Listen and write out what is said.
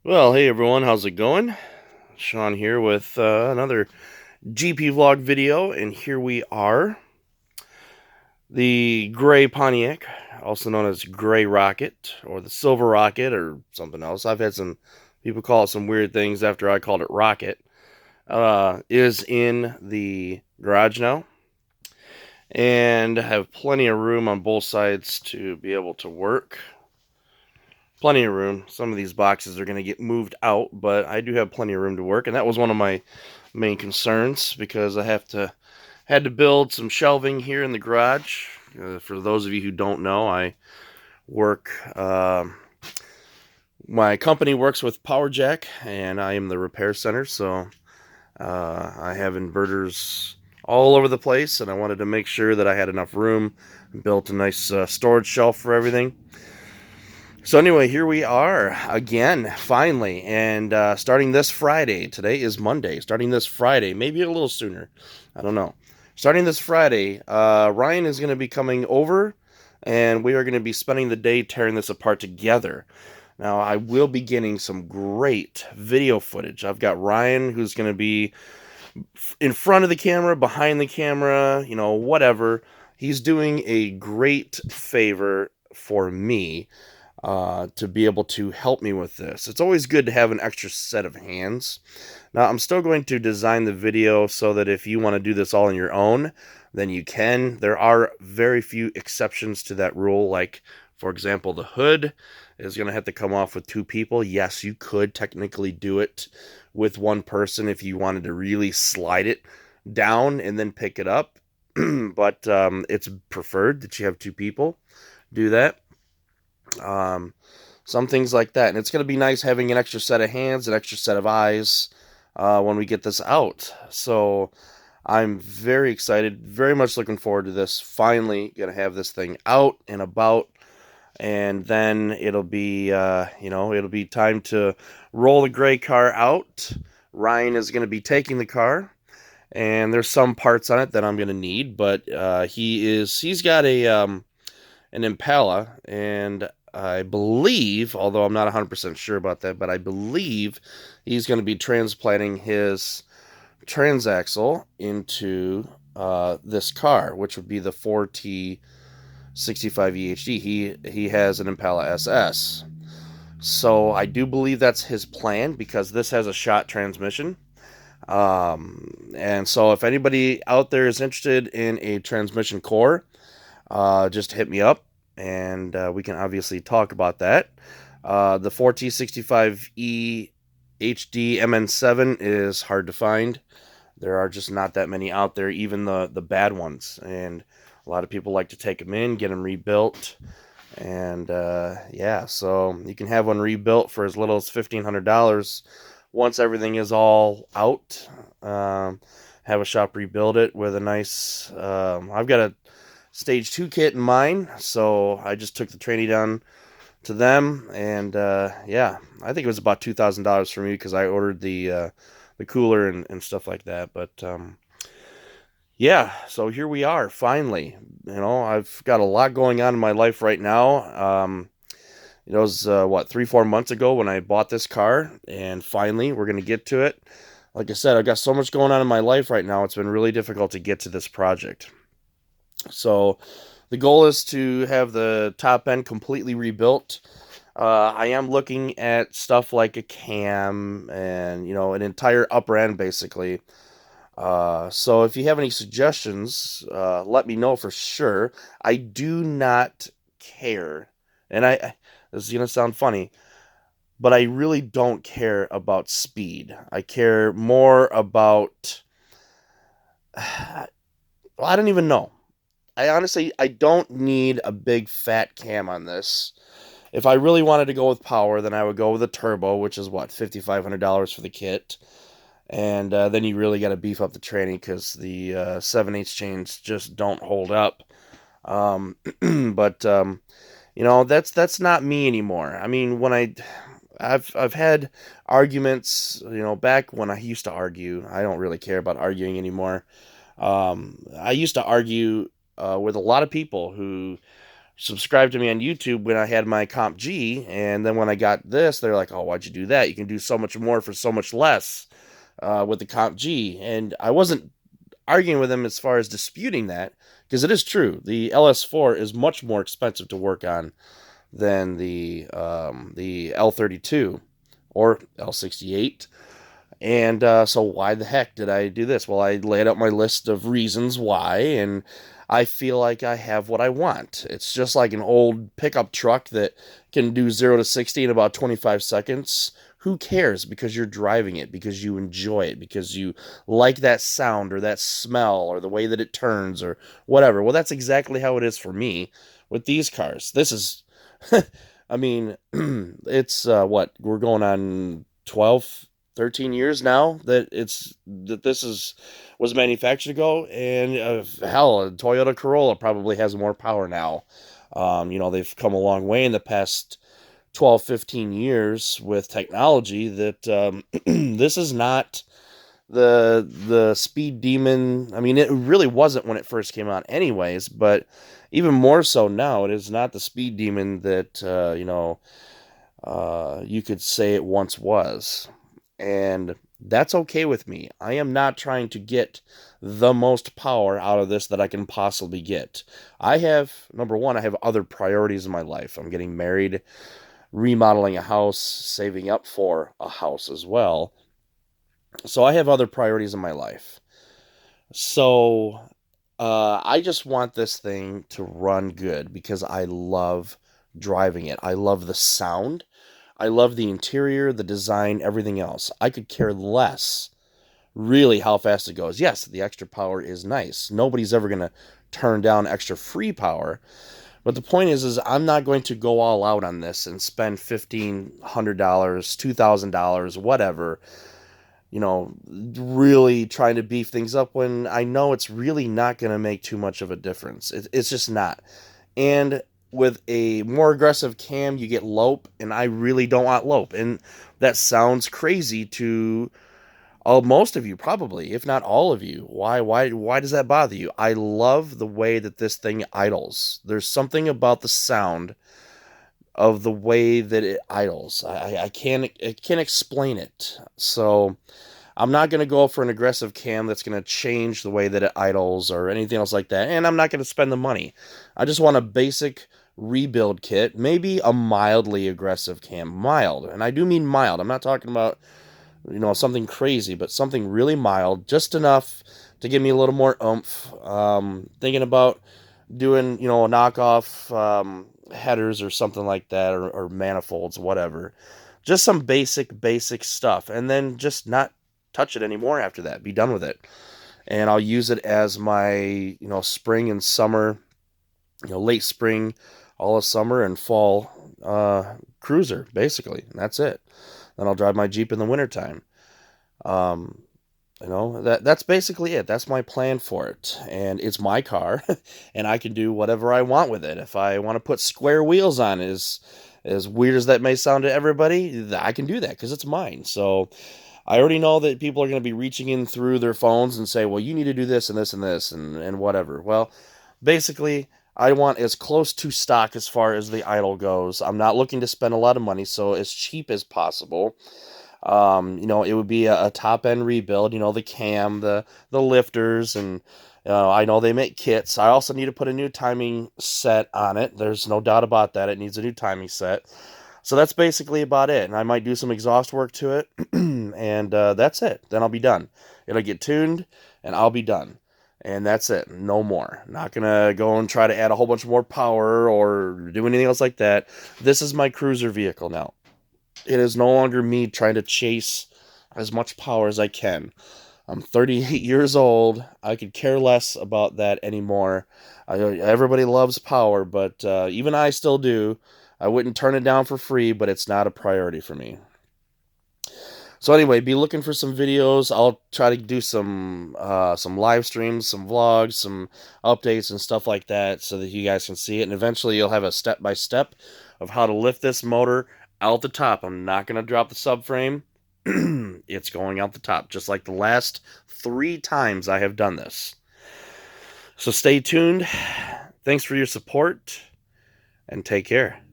Well, hey everyone, how's it going? Sean here with another GP vlog video, and here we are. The gray Pontiac, also known as Gray Rocket, or the Silver Rocket, or something else. I've had some people call it some weird things after I called it Rocket. Is in the garage now, and have plenty of room on both sides to be able to work. Plenty of room. Some of these boxes are going to get moved out, but I do have plenty of room to work, and that was one of my main concerns because I had to build some shelving here in the garage. For those of you who don't know, I work. My company works with Power Jack, and I am the repair center. So I have inverters all over the place, and I wanted to make sure that I had enough room. Built a nice storage shelf for everything. So anyway, here we are again, finally, and starting this Friday. Today is Monday. Starting this Friday, maybe a little sooner. I don't know. Starting this Friday, Ryan is going to be coming over, and we are going to be spending the day tearing this apart together. Now, I will be getting some great video footage. I've got Ryan, who's going to be in front of the camera, behind the camera, whatever. He's doing a great favor for me to be able to help me with this. It's always good to have an extra set of hands. Now, I'm still going to design the video so that if you want to do this all on your own, then you can. There are very few exceptions to that rule, like, for example, the hood is going to have to come off with two people. Yes, you could technically do it with one person if you wanted to really slide it down and then pick it up, but it's preferred that you have two people do that. Um, some things like that. And it's going to be nice having an extra set of hands, an extra set of eyes when we get this out. So I'm very excited, very much looking forward to this. Finally, going to have this thing out and about. And then it'll be, it'll be time to roll the gray car out. Ryan is going to be taking the car, and there's some parts on it that I'm going to need, but he's got an Impala, and I believe, although I'm not 100% sure about that, but I believe he's going to be transplanting his transaxle into this car, which would be the 4T65 EHD. He has an Impala SS. So I do believe that's his plan because this has a shot transmission. And so if anybody out there is interested in a transmission core, just hit me up, and we can obviously talk about that. The 4T65E HD MN7 is hard to find. There are just not that many out there, even the bad ones. And a lot of people like to take them in, get them rebuilt. And yeah, so you can have one rebuilt for as little as $1,500 once everything is all out. Have a shop rebuild it with a nice. I've got a stage 2 kit in mine, so I just took the tranny down to them, and yeah, I think it was about $2,000 for me because I ordered the cooler and stuff like that. But yeah, so here we are finally. I've got a lot going on in my life right now. It was 3-4 months ago when I bought this car, and finally we're gonna get to it. Like I said, I've got so much going on in my life right now, it's been really difficult to get to this project. So the goal is to have the top end completely rebuilt. I am looking at stuff like a cam and, an entire upper end basically. So if you have any suggestions, let me know for sure. I do not care. And this is going to sound funny, but I really don't care about speed. I care more about, well, I don't even know. I don't need a big fat cam on this. If I really wanted to go with power, then I would go with a turbo, which is what, $5,500 for the kit. And then you really got to beef up the tranny because the 7/8 chains just don't hold up. But that's not me anymore. I mean, I've had arguments, back when I used to argue. I don't really care about arguing anymore. I used to argue with a lot of people who subscribed to me on YouTube when I had my Comp G, and then when I got this, they're like, "Oh, why'd you do that? You can do so much more for so much less with the Comp G." And I wasn't arguing with them as far as disputing that, because it is true. The LS4 is much more expensive to work on than the L32 or L68. And so, why the heck did I do this? Well, I laid out my list of reasons why, and I feel like I have what I want. It's just like an old pickup truck that can do 0 to 60 in about 25 seconds. Who cares? Because you're driving it, because you enjoy it, because you like that sound or that smell or the way that it turns or whatever. Well, that's exactly how it is for me with these cars. This is, I mean, it's what? We're going on 12, 13 years now that this is was manufactured ago, and hell, a Toyota Corolla probably has more power now. They've come a long way in the past 12, 15 years with technology that this is not the speed demon. I mean, it really wasn't when it first came out anyways, but even more so now, it is not the speed demon that you could say it once was. And that's okay with me. I am not trying to get the most power out of this that I can possibly get. Number one, I have other priorities in my life. I'm getting married, remodeling a house, saving up for a house as well. So I have other priorities in my life. So I just want this thing to run good because I love driving it. I love the sound. I love the interior, the design, everything else. I could care less really how fast it goes. Yes, the extra power is nice. Nobody's ever going to turn down extra free power. But the point is I'm not going to go all out on this and spend $1,500, $2,000, whatever, really trying to beef things up when I know it's really not going to make too much of a difference. It's just not. And with a more aggressive cam, you get lope, and I really don't want lope. And that sounds crazy to most of you, probably, if not all of you. Why does that bother you? I love the way that this thing idles. There's something about the sound of the way that it idles. I can't explain it. So I'm not going to go for an aggressive cam that's going to change the way that it idles or anything else like that. And I'm not going to spend the money. I just want a basic rebuild kit, maybe a mildly aggressive cam. Mild. And I do mean mild. I'm not talking about, something crazy, but something really mild, just enough to give me a little more oomph. Thinking about doing, a knockoff headers or something like that, or manifolds, whatever. Just some basic stuff, and then just not touch it anymore after that. Be done with it. And I'll use it as my, spring and summer, late spring, all of summer and fall cruiser, basically. And that's it. Then I'll drive my Jeep in the wintertime. Um, that's basically it. That's my plan for it. And it's my car, and I can do whatever I want with it. If I want to put square wheels on, as weird as that may sound to everybody, I can do that because it's mine. So I already know that people are going to be reaching in through their phones and say, well, you need to do this and this and this and whatever. Well, basically, I want as close to stock as far as the idle goes. I'm not looking to spend a lot of money, so as cheap as possible. It would be a top end rebuild, the cam, the lifters, and I know they make kits. I also need to put a new timing set on it. There's no doubt about that. It needs a new timing set. So that's basically about it. And I might do some exhaust work to it, and that's it. Then I'll be done. It'll get tuned, and I'll be done. And that's it. No more. Not gonna go and try to add a whole bunch more power or do anything else like that. This is my cruiser vehicle now. It is no longer me trying to chase as much power as I can. I'm 38 years old. I could care less about that anymore. Everybody loves power, but even I still do. I wouldn't turn it down for free, but it's not a priority for me. So anyway, be looking for some videos. I'll try to do some live streams, some vlogs, some updates and stuff like that so that you guys can see it. And eventually you'll have a step-by-step of how to lift this motor out the top. I'm not going to drop the subframe. It's going out the top, just like the last 3 times I have done this. So stay tuned. Thanks for your support. and take care.